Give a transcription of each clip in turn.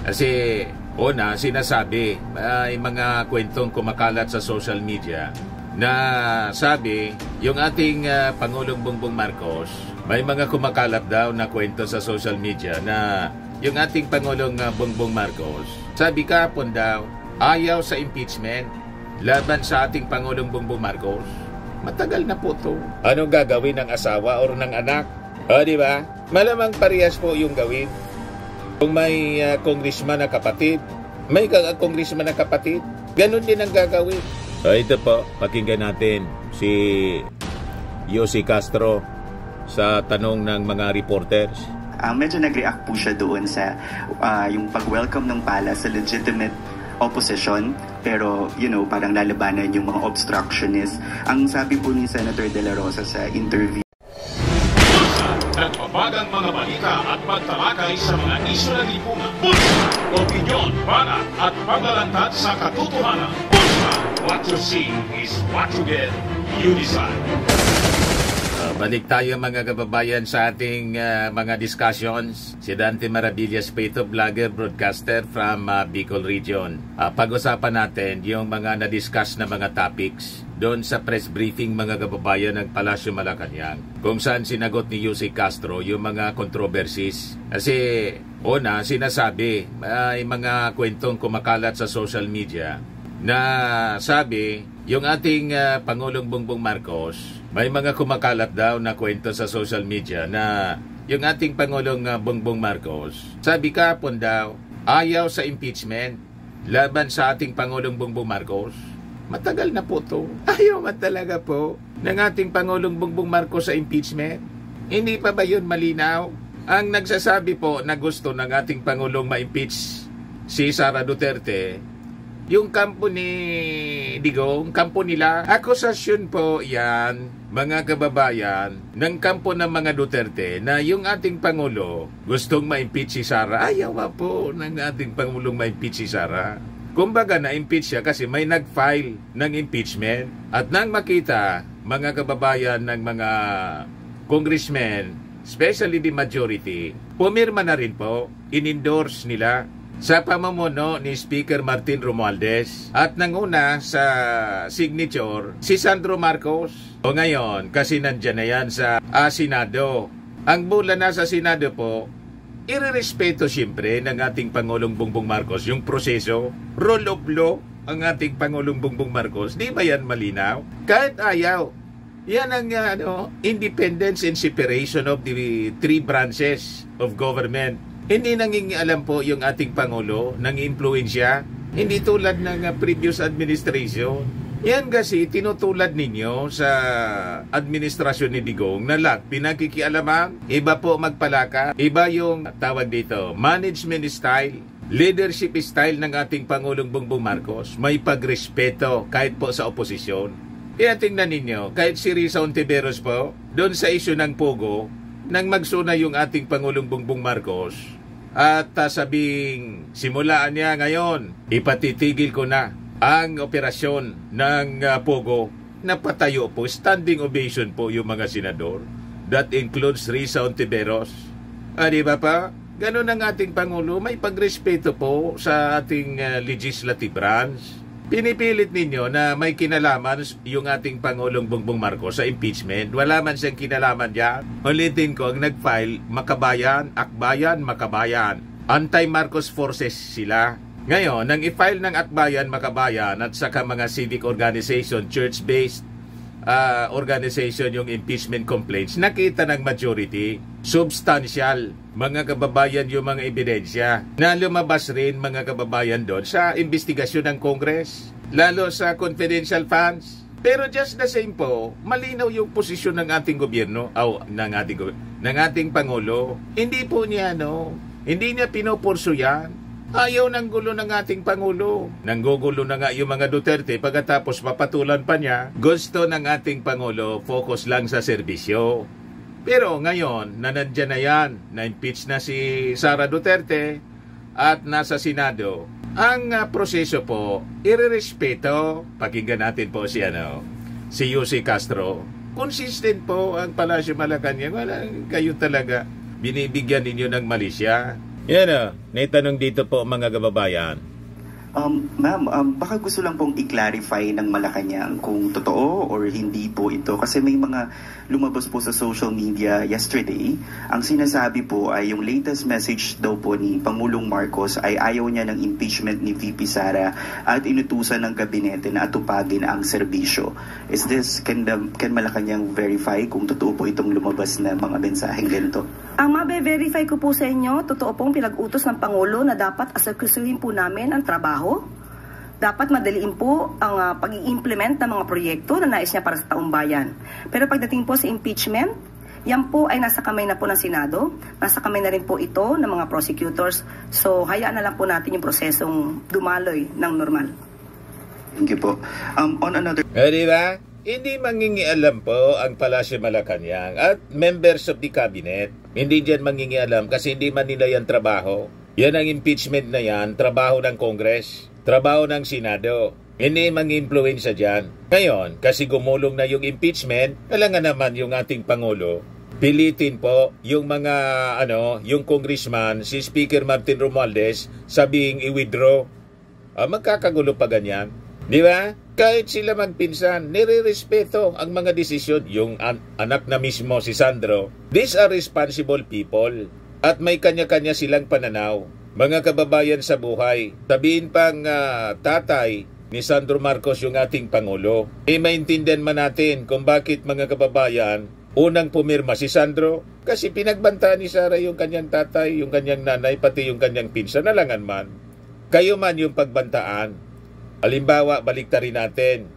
Kasi una, sinasabi, may mga kwentong kumakalat sa social media na sabi, yung ating Pangulong Bongbong Marcos, may mga kumakalat daw na kwento sa social media na yung ating Pangulong Bongbong Marcos, sabi kahapon daw, ayaw sa impeachment laban sa ating Pangulong Bongbong Marcos. Matagal na po to. Anong gagawin ng asawa or ng anak? O, di ba? Malamang parehas po yung gawin. Kung may congressman na kapatid, may congressman na kapatid, ganun din ang gagawin. So ito po, pakinggan natin si Yossi Castro sa tanong ng mga reporters. Medyo nag-react po siya doon sa yung pag-welcome ng pala sa legitimate opposition, pero parang lalabanan yung mga obstructionists. Ang sabi po ni Senator De La Rosa sa interview, nagpapagang mga balita at pagtalakay sa mga isyu na lipungan. Pulsa! Opinyon, banat at paglalantad sa katotohanan. Pulsa! What you see is what you get. You decide. Balik tayo mga kababayan sa ating mga discussions. Si Dante Maravillas po ito, vlogger, broadcaster from Bicol Region. Pag-usapan natin yung mga na-discuss na mga topics doon sa press briefing mga kababayan ng Palasyo Malacanang, kung saan sinagot ni Yossi Castro yung mga controversies. Kasi una, sinasabi, may mga kwentong kumakalat sa social media na sabi, yung ating Pangulong Bongbong Marcos, may mga kumakalat daw na kwento sa social media na yung ating Pangulong Bongbong Marcos, sabi kahapon daw, ayaw sa impeachment laban sa ating Pangulong Bongbong Marcos. Matagal na po to. Ayaw man talaga po ng ating Pangulong Bongbong Marcos sa impeachment. Hindi pa ba yun malinaw? Ang nagsasabi po na gusto ng ating Pangulong ma-impeach si Sara Duterte, yung kampo ni Digong, kampo nila, akusasyon po yan, mga kababayan, ng kampo ng mga Duterte na yung ating Pangulo gustong ma-impeach si Sara. Ayaw po ng ating Pangulong ma-impeach si Sara. Kumbaga na-impeach siya kasi may nag-file ng impeachment. At nang makita, mga kababayan ng mga congressmen, especially the majority, pumirma na rin po, in-endorse nila sa pamumuno ni Speaker Martin Romualdez at nanguna sa signature si Sandro Marcos. O ngayon, kasi nandyan na yan sa Senado. Ang bula na sa Senado po, irerespeto siyempre ng ating Pangulong Bongbong Marcos yung proseso, rule of law ang ating Pangulong Bongbong Marcos. Di ba yan malinaw? Kahit ayaw, yan ang independence and separation of the three branches of government. Hindi nangingialam po yung ating Pangulo ng impluensya. Hindi tulad ng previous administration. Yan kasi tinutulad ninyo sa administrasyon ni Digong na lahat pinakikialaman. Iba po magpalaka. Iba yung tawag dito, management style, leadership style ng ating Pangulong Bongbong Marcos. May pagrespeto kahit po sa oposisyon. Kaya tingnan ninyo, kahit si Risa Ontiveros po, doon sa issue ng Pogo, nang magsuna yung ating Pangulong Bongbong Marcos at sabing simulaan niya ngayon, ipatitigil ko na ang operasyon ng Pogo. Napatayo po, standing ovation po yung mga senador. That includes Risa Ontiveros. Di ba pa? Ganun ang ating Pangulo, may pagrespeto po sa ating legislative branch. Pinipilit ninyo na may kinalaman yung ating Pangulong Bongbong Marcos sa impeachment. Wala man siyang kinalaman dyan. Ulitin ko, ang nag-file, Makabayan, Akbayan, Makabayan. Anti-Marcos forces sila. Ngayon, nang i-file ng Akbayan, Makabayan at saka mga civic organization, church-based organization yung impeachment complaints, nakita ng majority, substantial, mga kababayan yung mga ebidensya na lumabas rin mga kababayan doon sa investigasyon ng Congress, lalo sa confidential funds. Pero just the same po, malinaw yung posisyon ng ating gobyerno, ng ating Pangulo. Hindi po niya, hindi niya pinupurso yan. Ayaw ng gulo ng ating Pangulo. Nanggugulo na nga yung mga Duterte pagkatapos papatulan pa niya. Gusto ng ating Pangulo, focus lang sa serbisyo. Pero ngayon, nandiyan na yan, na-impeach na si Sara Duterte at nasa Senado. Ang proseso po, irerespeto. Pakinggan natin po si Yossi Castro. Consistent po ang Palasyo Malacanang. Wala kayo talaga. Binibigyan ninyo ng malisya. Yan o, naitanong dito po mga kababayan. Ma'am, baka gusto lang pong i-clarify ng Malacanang kung totoo or hindi po ito. Kasi may mga lumabas po sa social media yesterday. Ang sinasabi po ay yung latest message daw po ni Pangulong Marcos ay ayaw niya ng impeachment ni VP Sara at inutusan ng gabinete na atupagin ang serbisyo. Can Malacanang verify kung totoo po itong lumabas na mga mensaheng ganito? Ang mabe-verify ko po sa inyo, totoo pong pinag-utos ng Pangulo na dapat aserkusuhin po namin ang trabaho. Dapat madaliin po ang pag-i-implement ng mga proyekto na nais niya para sa taong bayan. Pero pagdating po sa impeachment, yan po ay nasa kamay na po ng Senado. Nasa kamay na rin po ito ng mga prosecutors. So hayaan na lang po natin yung prosesong dumaloy ng normal. Thank you po. On another... Diba? Hindi mangingialam po ang Palasyo Malacanang at members of the cabinet. Hindi dyan mangingialam kasi hindi man nila yan trabaho. Yan ang impeachment na yan, trabaho ng Congress, trabaho ng Senado. Hindi mang-influensya dyan. Ngayon, kasi gumulong na yung impeachment, kailangan naman yung ating Pangulo pilitin po yung mga, yung congressman, si Speaker Martin Romualdez, sabihing i-withdraw. Magkakagulo pa ganyan. Di ba? Kahit sila magpinsan, nire-respeto ang mga desisyon. Yung anak na mismo, si Sandro, these are responsible people. At may kanya-kanya silang pananaw. Mga kababayan sa buhay, sabihin pang tatay ni Sandro Marcos yung ating Pangulo. Maintindihan man natin kung bakit mga kababayan, unang pumirma si Sandro, kasi pinagbantaan ni Sara yung kanyang tatay, yung kanyang nanay, pati yung kanyang pinsan, nalangan man. Kayo man yung pagbantaan. Halimbawa, baliktarin natin.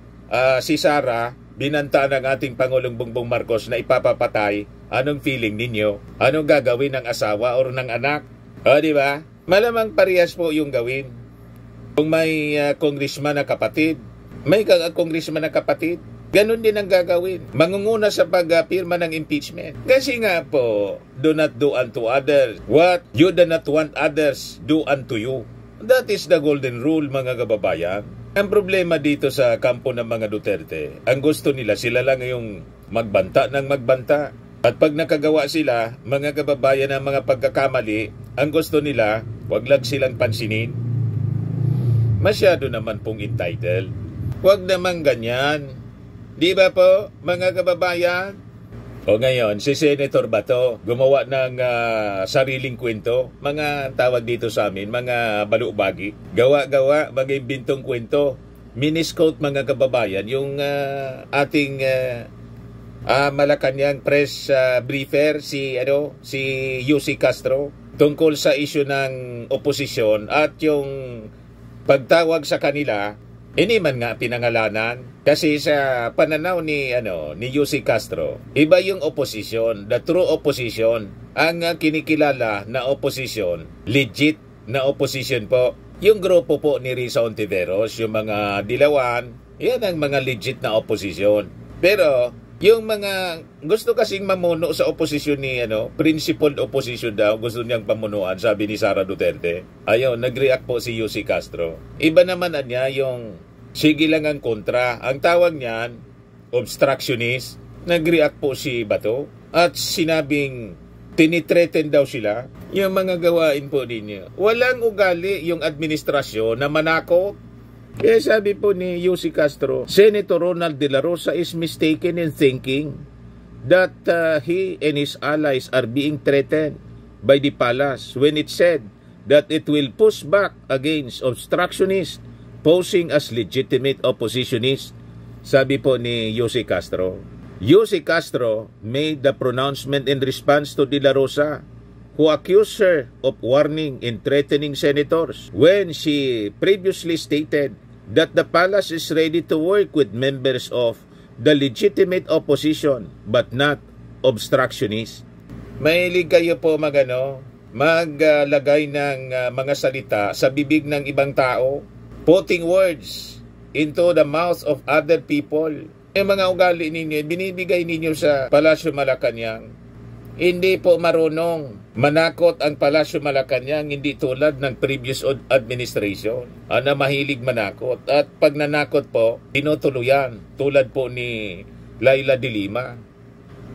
Si Sara, binantaan ng ating Pangulong Bongbong Marcos na ipapapatay. Anong feeling ninyo? Anong gagawin ng asawa o ng anak? Di ba? Malamang parehas po yung gawin. Kung may congressman na kapatid, may congressman na kapatid, ganun din ang gagawin. Mangunguna sa pagpirma ng impeachment. Kasi nga po, do not do unto others what you do not want others do unto you. That is the golden rule, mga kababayan. Ang problema dito sa kampo ng mga Duterte, ang gusto nila, sila lang yung magbanta ng magbanta. At pag nakagawa sila, mga kababayan ng mga pagkakamali, ang gusto nila, wag lang silang pansinin. Masyado naman pong entitled. Wag naman ganyan. Di ba po, mga kababayan? O ngayon, si Senator Bato gumawa ng sariling kwento. Mga tawag dito sa amin, mga balubagi. Gawa-gawa, mga imbintong kwento. Minisquote, mga kababayan, yung ating Malacanang press briefer, si Yussi Castro, tungkol sa issue ng oposisyon at yung pagtawag sa kanila. Hindi man nga pinangalanan kasi sa pananaw ni Yussi Castro, iba yung opposition, the true opposition, ang kinikilala na opposition, legit na opposition po. Yung grupo po ni Risa Ontiveros, yung mga dilawan, yan ang mga legit na opposition. Pero yung mga gusto kasing mamuno sa opposition ni principled opposition daw, gusto niyang pamunuan, sabi ni Sara Duterte. Ayun, nag-react po si Yussi Castro. Iba naman niya yung sige lang ang kontra. Ang tawag niyan, obstructionist. Nag-react po si Bato at sinabing tinitreten daw sila. Yung mga gawain po ninyo, walang ugali yung administrasyon na manakot. Kaya sabi po ni Yussi Castro, Senator Ronald De La Rosa is mistaken in thinking that he and his allies are being threatened by the palace when it said that it will push back against obstructionists posing as legitimate oppositionists. Sabi po ni Yussi Castro. Yussi Castro made the pronouncement in response to De La Rosa, who accused her of warning and threatening senators when she previously stated that the palace is ready to work with members of the legitimate opposition but not obstructionists. Mahilig kayo po maglagay ng mga salita sa bibig ng ibang tao, putting words into the mouth of other people. Yung mga ugali ninyo, binibigay ninyo sa Palasyo Malacanang. Hindi po marunong manakot ang Palasyo Malacanang, hindi tulad ng previous administration na mahilig manakot. At pag nanakot po, tinutuluyan tulad po ni Laila de Lima.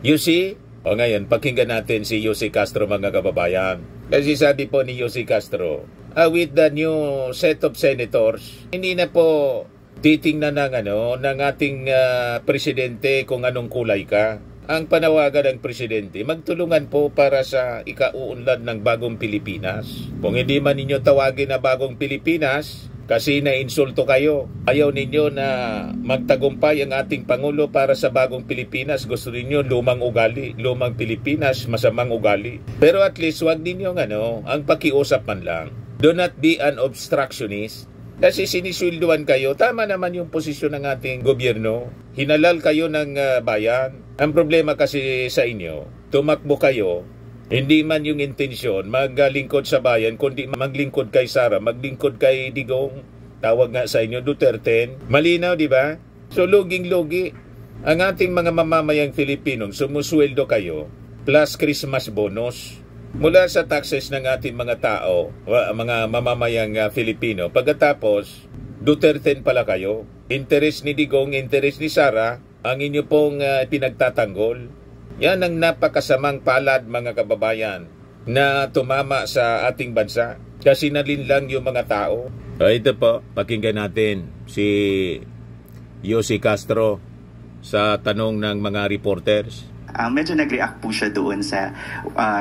You see? O ngayon, pakinggan natin si Yussi Castro, mga kababayan. Kasi sabi po ni Yossi Castro, with the new set of senators, hindi na po titingnan ng ating presidente kung anong kulay ka. Ang panawagan ng presidente, magtulungan po para sa ikauunlad ng bagong Pilipinas. Kung hindi man ninyo tawagin na bagong Pilipinas, kasi na-insulto kayo. Ayaw ninyo na magtagumpay ang ating Pangulo para sa bagong Pilipinas. Gusto ninyo lumang ugali, lumang Pilipinas, masamang ugali. Pero at least wag ninyong ang pakiusap man lang. Do not be an obstructionist. Kasi siniswelduhan kayo, tama naman yung posisyon ng ating gobyerno. Hinalal kayo ng bayan. Ang problema kasi sa inyo, tumakbo kayo, hindi man yung intensyon maglingkod sa bayan, kundi maglingkod kay Sara, maglingkod kay Digong, tawag nga sa inyo, Duterte. Malinaw, di ba? So, luging-lugi. Ang ating mga mamamayang Filipinong, sumusweldo kayo, plus Christmas bonus. Mula sa taxes ng ating mga tao, mga mamamayang Filipino, pagkatapos, Duterte pala kayo. Interes ni Digong, interes ni Sara, ang inyo pong pinagtatanggol. Yan ang napakasamang palad, mga kababayan, na tumama sa ating bansa. Kasi nalinlang yung mga tao. Ito po, pakinggan natin si Yossi Castro sa tanong ng mga reporters. Medyo nag-react po siya doon sa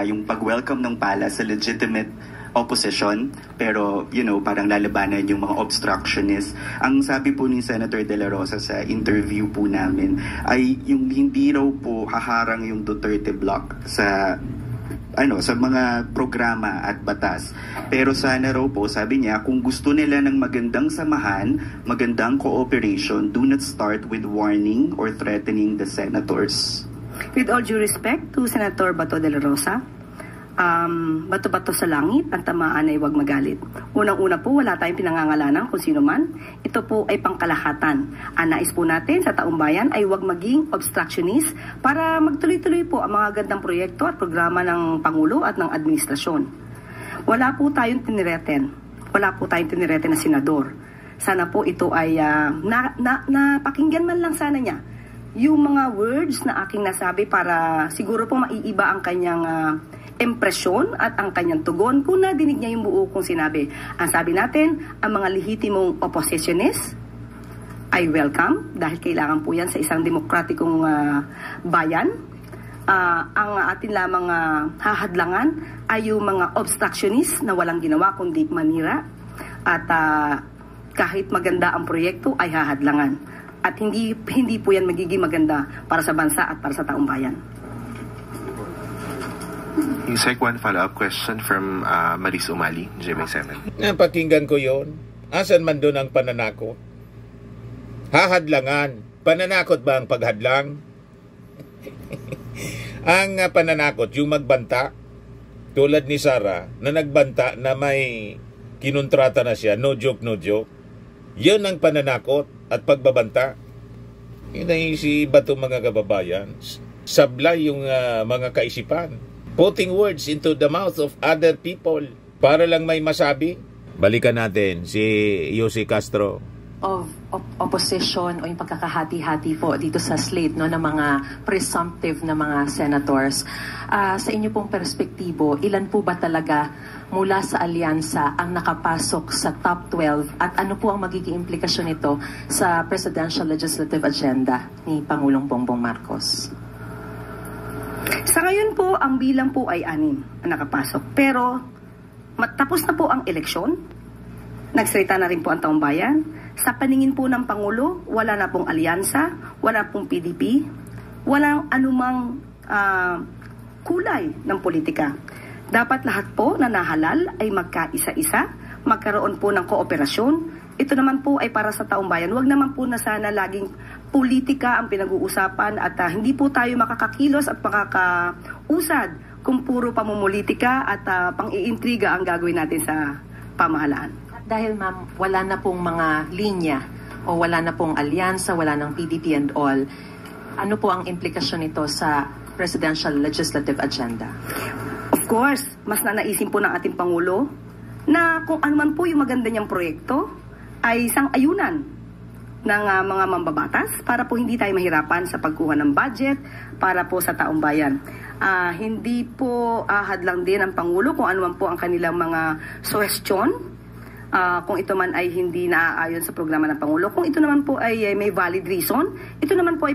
yung pag-welcome ng pala sa legitimate opposition, pero parang lalabanan yung mga obstructionists. Ang sabi po ni Senator De La Rosa sa interview po namin ay yung hindi raw po haharang yung Duterte block sa mga programa at batas. Pero sana raw po, sabi niya, kung gusto nila ng magandang samahan, magandang cooperation, do not start with warning or threatening the senators. With all due respect to Senator Bato de la Rosa, bato-bato sa langit, ang tamaan ay huwag magalit. Unang-una po, wala tayong pinangangalanan kung sino man. Ito po ay pangkalahatan. Ang nais po natin sa taong bayan ay huwag maging obstructionist para magtuloy-tuloy po ang mga gandang proyekto at programa ng Pangulo at ng administrasyon. Wala po tayong tinireten. Wala po tayong tinireten na senador. Sana po ito ay napakinggan man lang sana niya yung mga words na aking nasabi para siguro po maiiba ang kanyang impresyon at ang kanyang tugon kung nadinig niya yung buo kong sinabi. Ang sabi natin, ang mga lehitimong oppositionist ay welcome dahil kailangan po yan sa isang demokratikong bayan. Ang atin lamang hahadlangan ay yung mga obstructionist na walang ginawa kundi manira at kahit maganda ang proyekto ay hahadlangan. At hindi po yan magiging maganda para sa bansa at para sa taong bayan. Yusek, one follow-up question from Maris Umali, GMA7. Napakinggan ko yon. Asan man doon ang pananakot? Hahadlangan. Pananakot ba ang paghadlang? Ang pananakot, yung magbanta, tulad ni Sara, na nagbanta na may kinontrata na siya, no joke, no joke. Yun ang pananakot at pagbabanta. Yun ay si Bato, mga kababayan. Sablay yung mga kaisipan. Putting words into the mouth of other people para lang may masabi. Balikan natin si Yossi Castro. Of opposition o yung pagkakahati-hati po dito sa slate ng mga presumptive na mga senators. Sa inyo pong perspektibo, ilan po ba talaga mula sa alyansa ang nakapasok sa top 12 at ano po ang magiging implikasyon nito sa presidential legislative agenda ni Pangulong Bongbong Marcos? Sa ngayon po, ang bilang po ay 6 ang nakapasok. Pero matapos na po ang eleksyon, nagsalita na rin po ang taong bayan. Sa paningin po ng Pangulo, wala na pong alyansa, wala pong PDP, walang anumang kulay ng politika. Dapat lahat po na nahalal ay magkaisa-isa, magkaroon po ng kooperasyon. Ito naman po ay para sa taong bayan. Huwag naman po na sana laging politika ang pinag-uusapan at hindi po tayo makakakilos at makakausad kung puro pamumulitika at pang-iintriga ang gagawin natin sa pamahalaan. Dahil ma'am, wala na pong mga linya o wala na pong alyansa, wala ng PDP and all, ano po ang implikasyon nito sa presidential legislative agenda? Of course, mas nanaisin po ng ating Pangulo na kung ano man po yung maganda niyang proyekto ay isang ayunan ng mga mambabatas para po hindi tayo mahirapan sa pagkuha ng budget para po sa taong bayan. Hindi po hadlang din ang Pangulo kung ano man po ang kanilang mga suhestyon. Kung ito man ay hindi naaayon sa programa ng Pangulo. Kung ito naman po ay may valid reason, ito naman po ay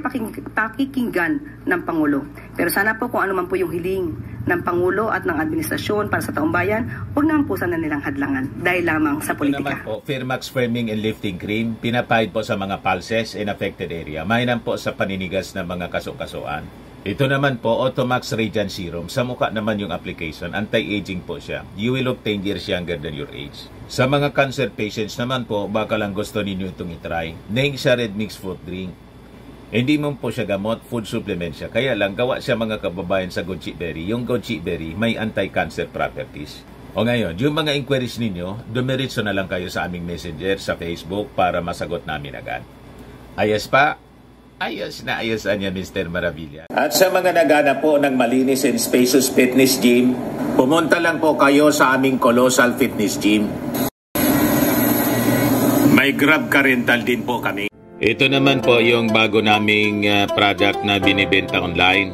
pakikinggan ng Pangulo. Pero sana po kung ano man po yung hiling ng Pangulo at ng administrasyon para sa taong bayan, huwag naman po sana nilang hadlangan dahil lamang sa politika. Ito naman po, Firmax Firming and Lifting Cream, pinapahid po sa mga pulses in affected area. Mainam po sa paninigas ng mga kaso-kasuan. Ito naman po, Automax Radiant Serum. Sa mukha naman yung application, anti-aging po siya. You will look 10 years younger than your age. Sa mga cancer patients naman po, baka lang gusto ninyo itong itry. Neng siya red mixed fruit drink. Hindi mo po siya gamot, food supplement siya. Kaya lang, gawa siya mga kababayan sa goji berry. Yung goji berry, may anti-cancer properties. O ngayon, yung mga inquiries ninyo, dumiritso na lang kayo sa aming messenger sa Facebook para masagot namin agad. Ayos pa? Ayos na ayos niya, Mr. Maravilla. At sa mga naghanap po ng malinis and spacious fitness gym, pumunta lang po kayo sa aming Colossal Fitness Gym. May Grab car rental din po kami. Ito naman po yung bago naming product na binibenta online.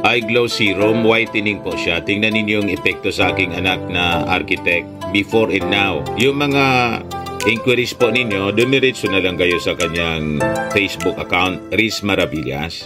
Eye Glow Serum, whitening po siya. Tingnan ninyo yung epekto sa aking anak na architect before and now. Yung mga inquiries po ninyo, dumiretso na lang kayo sa kanyang Facebook account, Riz Maravillas.